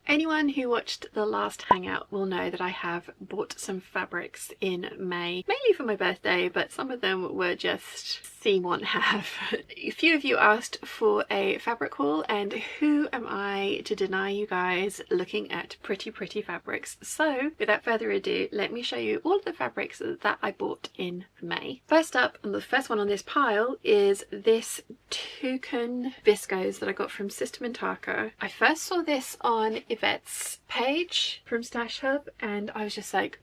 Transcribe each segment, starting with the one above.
Anyone who watched the last hangout will know that I have bought some fabrics in May, mainly for my birthday, but some of them were just see want have. A few of you asked for a fabric haul, and who am I to deny you guys looking at pretty fabrics? So without further ado, let me show you all of the fabrics that I bought in May. First up, and the first one on this pile, is this Tucan viscose that I got from Sister Mintaka. I first saw this on Yvette's page from Stash Hub and I was just like,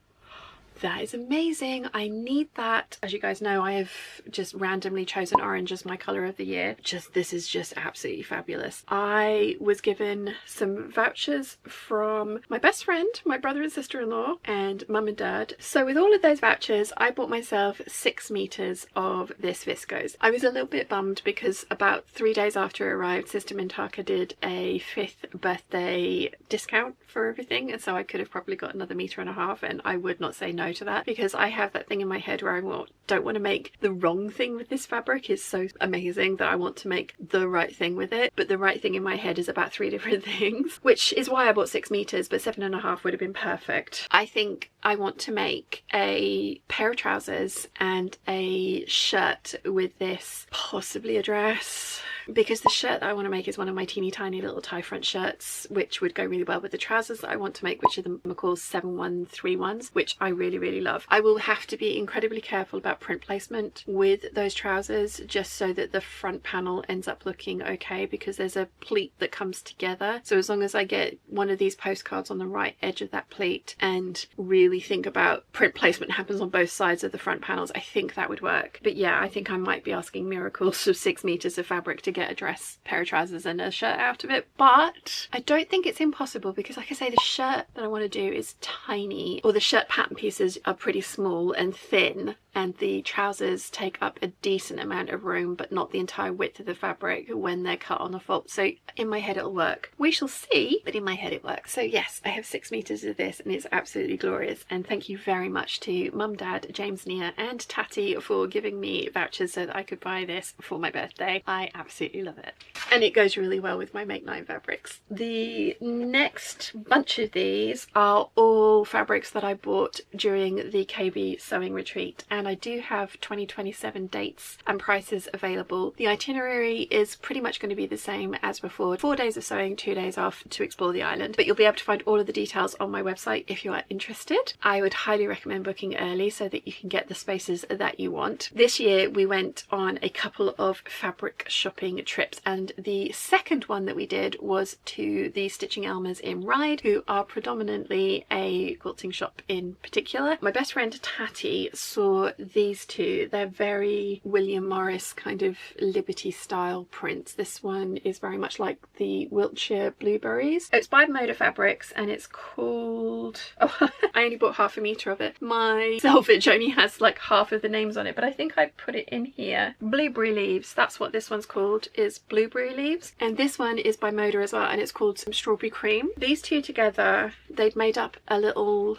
that is amazing, I need that. As you guys know, I have just randomly chosen orange as my colour of the year. This is just absolutely fabulous. I was given some vouchers from my best friend, my brother and sister-in-law, and mum and dad. So with all of those vouchers, I bought myself 6 meters of this viscose. I was a little bit bummed because about 3 days after it arrived, Sister Mintaka did a 5th birthday discount for everything, and so I could have probably got another 1.5 meters, and I would not say no to that, because I have that thing in my head where I don't want to make the wrong thing with this fabric. Is so amazing that I want to make the right thing with it, but the right thing in my head is about 3 different things, which is why I bought 6 meters, but 7.5 would have been perfect. I think I want to make a pair of trousers and a shirt with this, possibly a dress, because the shirt that I want to make is one of my teeny tiny little tie front shirts, which would go really well with the trousers that I want to make, which are the McCall's 7131s, which I really love. I will have to be incredibly careful about print placement with those trousers, just so that the front panel ends up looking okay, because there's a pleat that comes together. So as long as I get one of these postcards on the right edge of that pleat and really think about print placement happens on both sides of the front panels, I think that would work. But yeah, I think I might be asking miracles of 6 meters of fabric to get a dress, pair of trousers and a shirt out of it, but I don't think it's impossible, because like I say, the shirt that I want to do is tiny, or the shirt pattern pieces are pretty small and thin, and the trousers take up a decent amount of room, but not the entire width of the fabric when they're cut on a fold. So in my head it'll work. We shall see, but in my head it works. So yes, I have 6 meters of this and it's absolutely glorious. And thank you very much to Mum, Dad, James, Nia and Tatty for giving me vouchers so that I could buy this for my birthday. I absolutely love it. And it goes really well with my Make 9 fabrics. The next bunch of these are all fabrics that I bought during the KB sewing retreat, and I do have 2027 dates and prices available. The itinerary is pretty much going to be the same as before. 4 days of sewing, 2 days off to explore the island, but you'll be able to find all of the details on my website if you are interested. I would highly recommend booking early so that you can get the spaces that you want. This year we went on a couple of fabric shopping trips, and the second one that we did was to the Stitching Elmers in Ryde, who are predominantly a quilting shop in particular. My best friend Tatty saw these two. They're very William Morris kind of Liberty style prints. This one is very much like the Wiltshire Blueberries. It's by Moda Fabrics and it's called, oh I only bought 1/2 meter of it. My selvage only has like half of the names on it, but I think I put it in here. Blueberry Leaves, that's what this one's called, is Blueberry Leaves. And this one is by Moda as well, and it's called Strawberry Cream. These two together, they'd made up a little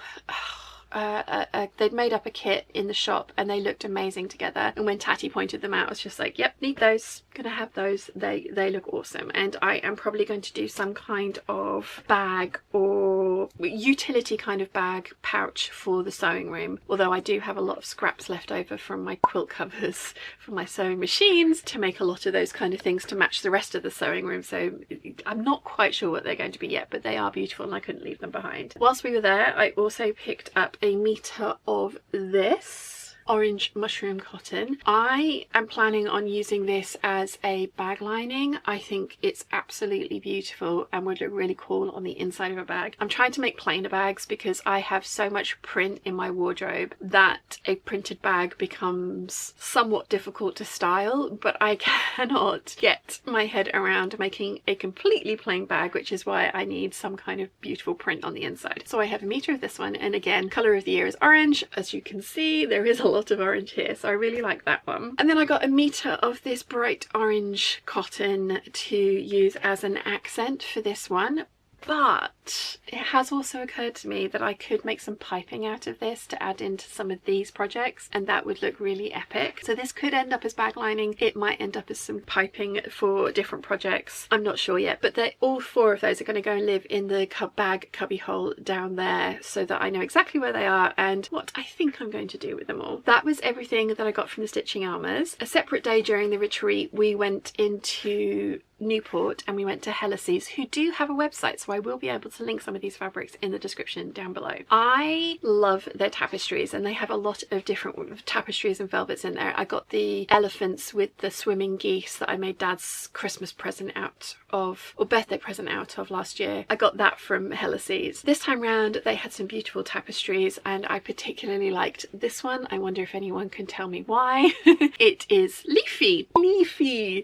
they'd made up a kit in the shop and they looked amazing together, and when Tatty pointed them out I was just like, yep, need those, gonna have those. They look awesome, and I am probably going to do some kind of bag or utility kind of bag pouch for the sewing room, although I do have a lot of scraps left over from my quilt covers for my sewing machines to make a lot of those kind of things to match the rest of the sewing room. So I'm not quite sure what they're going to be yet, but they are beautiful and I couldn't leave them behind. Whilst we were there, I also picked up 1 meter of this orange mushroom cotton. I am planning on using this as a bag lining. I think it's absolutely beautiful and would look really cool on the inside of a bag. I'm trying to make plainer bags because I have so much print in my wardrobe that a printed bag becomes somewhat difficult to style, but I cannot get my head around making a completely plain bag, which is why I need some kind of beautiful print on the inside. So I have 1 meter of this one, and again, colour of the year is orange. As you can see, there is a lot of orange here, so I really like that one. And then I got 1 meter of this bright orange cotton to use as an accent for this one, but but it has also occurred to me that I could make some piping out of this to add into some of these projects, and that would look really epic. So this could end up as bag lining, it might end up as some piping for different projects, I'm not sure yet, but all 4 of those are going to go and live in the bag cubby hole down there so that I know exactly where they are and what I think I'm going to do with them all. That was everything that I got from the Stitching Almas. A separate day during the retreat we went into Newport and we went to Helices, who do have a website, so I will be able to link some of these fabrics in the description down below. I love their tapestries, and they have a lot of different tapestries and velvets in there. I got the elephants with the swimming geese that I made Dad's Christmas present out of, or birthday present out of last year. I got that from Helices. This time round they had some beautiful tapestries, and I particularly liked this one. I wonder if anyone can tell me why. It is leafy.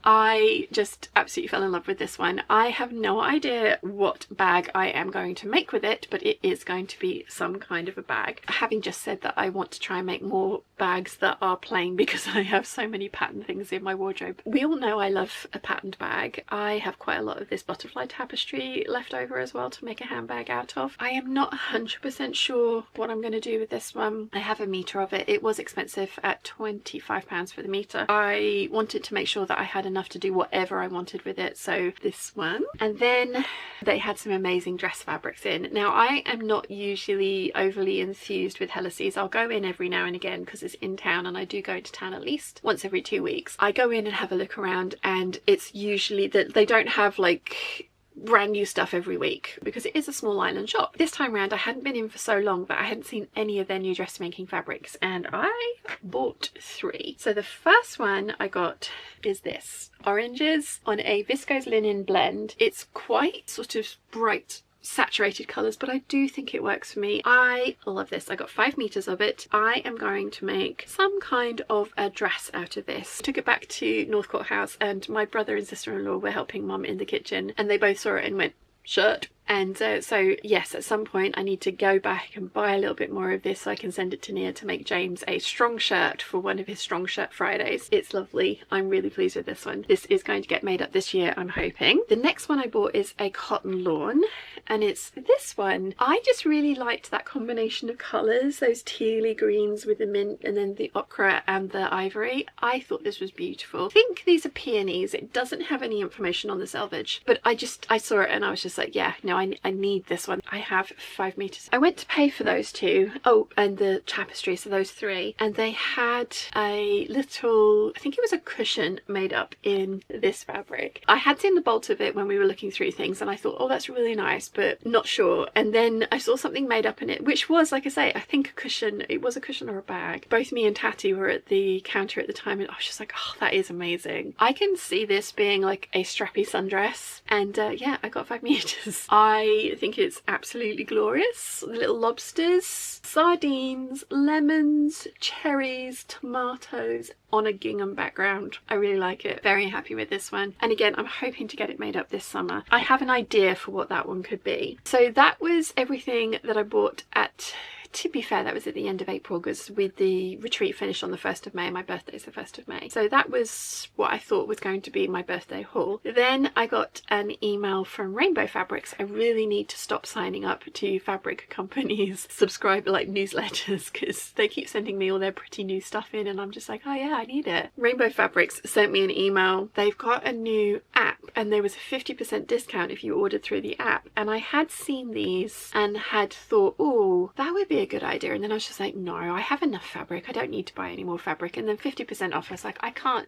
I just absolutely fell in love with this one. I have no idea what bag I am going to make with it, but it is going to be some kind of a bag. Having just said that, I want to try and make more bags that are plain because I have so many pattern things in my wardrobe. We all know I love a patterned bag. I have quite a lot of this butterfly tapestry left over as well to make a handbag out of. I am not 100% sure what I'm going to do with this one. I have a metre of it. It was expensive at £25 for the metre. I wanted to make sure that I had enough to do whatever I wanted with it, so this one. And then they had some amazing dress fabrics in. Now I am not usually overly enthused with Helices. I'll go in every now and again because it's in town, and I do go to town at least once every 2 weeks. I go in and have a look around, and it's usually that they don't have like brand new stuff every week because it is a small island shop. This time around I hadn't been in for so long that I hadn't seen any of their new dressmaking fabrics, and I bought 3. So the first one I got is this. Oranges on a viscose linen blend. It's quite sort of bright saturated colours, but I do think it works for me. I love this. I got 5 meters of it. I am going to make some kind of a dress out of this. I took it back to Northcourt House, and my brother and sister-in-law were helping Mum in the kitchen, and they both saw it and went, shirt. And so yes, at some point I need to go back and buy a little bit more of this so I can send it to Nia to make James a strong shirt for one of his strong shirt Fridays. It's lovely. I'm really pleased with this one. This is going to get made up this year, I'm hoping. The next one I bought is a cotton lawn, and it's this one. I just really liked that combination of colours, those tealy greens with the mint and then the ochre and the ivory. I thought this was beautiful. I think these are peonies. It doesn't have any information on the selvage, but I saw it and I was just like, yeah, no, I need this one. I have 5 meters. I went to pay for those 2. Oh, and the tapestry, so those 3. And they had a little, I think it was a cushion made up in this fabric. I had seen the bolt of it when we were looking through things, and I thought, oh, that's really nice, but not sure. And then I saw something made up in it, which was, like I say, I think a cushion. It was a cushion or a bag. Both me and Tatty were at the counter at the time, and I was just like, oh, that is amazing. I can see this being like a strappy sundress, and yeah, I got 5 meters. I think it's absolutely glorious. Little lobsters, sardines, lemons, cherries, tomatoes on a gingham background. I really like it. Very happy with this one. And again, I'm hoping to get it made up this summer. I have an idea for what that one could be. So that was everything that I bought at, to be fair, that was at the end of April, because with the retreat finished on the 1st of May, my birthday is the 1st of May. So that was what I thought was going to be my birthday haul. Then I got an email from Rainbow Fabrics. I really need to stop signing up to fabric companies subscribe like newsletters, because they keep sending me all their pretty new stuff in and I'm just like, oh yeah, I need it. Rainbow Fabrics sent me an email. They've got a new app and there was a 50% discount if you ordered through the app, and I had seen these and had thought, oh, that would be a good idea. And then I was just like, no, I have enough fabric. I don't need to buy any more fabric. And then 50% off, I was like, I can't,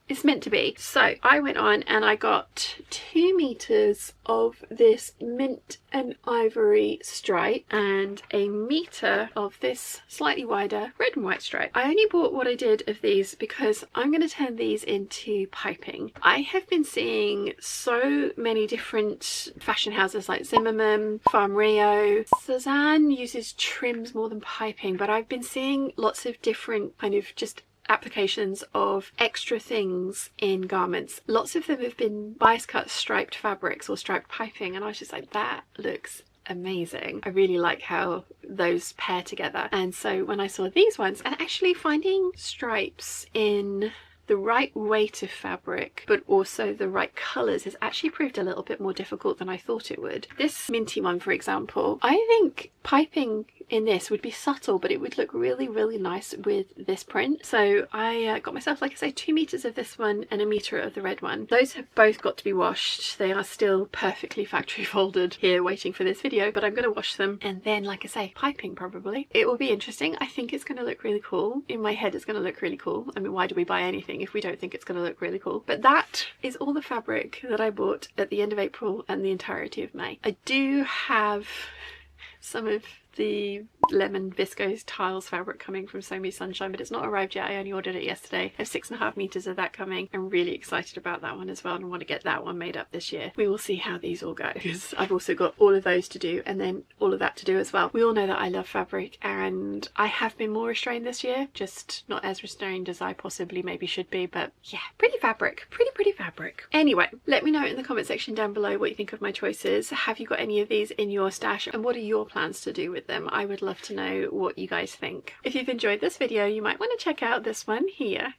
it's meant to be. So I went on and I got 2 meters of this mint and ivory stripe and a meter of this slightly wider red and white stripe. I only bought what I did of these because I'm going to turn these into piping. I have been seeing so many different fashion houses like Zimmermann, Farm Rio. Suzanne uses trims more than piping, but I've been seeing lots of different kind of just applications of extra things in garments. Lots of them have been bias cut striped fabrics or striped piping, and I was just like, that looks amazing. I really like how those pair together. And so when I saw these ones, and actually finding stripes in the right weight of fabric but also the right colours has actually proved a little bit more difficult than I thought it would. This minty one, for example, I think piping in this would be subtle, but it would look really, really nice with this print. So I got myself, like I say, 2 meters of this one and 1 meter of the red one. Those have both got to be washed. They are still perfectly factory folded here waiting for this video, but I'm going to wash them and then, like I say, piping probably. It will be interesting. I think it's going to look really cool. In my head it's going to look really cool. I mean, why do we buy anything if we don't think it's going to look really cool? But that is all the fabric that I bought at the end of April and the entirety of May. I do have some of the lemon viscose tiles fabric coming from So Me Sunshine, but it's not arrived yet. I only ordered it yesterday. I have 6.5 meters of that coming. I'm really excited about that one as well and want to get that one made up this year. We will see how these all go, because I've also got all of those to do and then all of that to do as well. We all know that I love fabric, and I have been more restrained this year, just not as restrained as I possibly maybe should be, but yeah, pretty fabric, pretty fabric. Anyway, let me know in the comment section down below what you think of my choices. Have you got any of these in your stash, and what are your plans to do with them? I would love to know what you guys think. If you've enjoyed this video, you might want to check out this one here.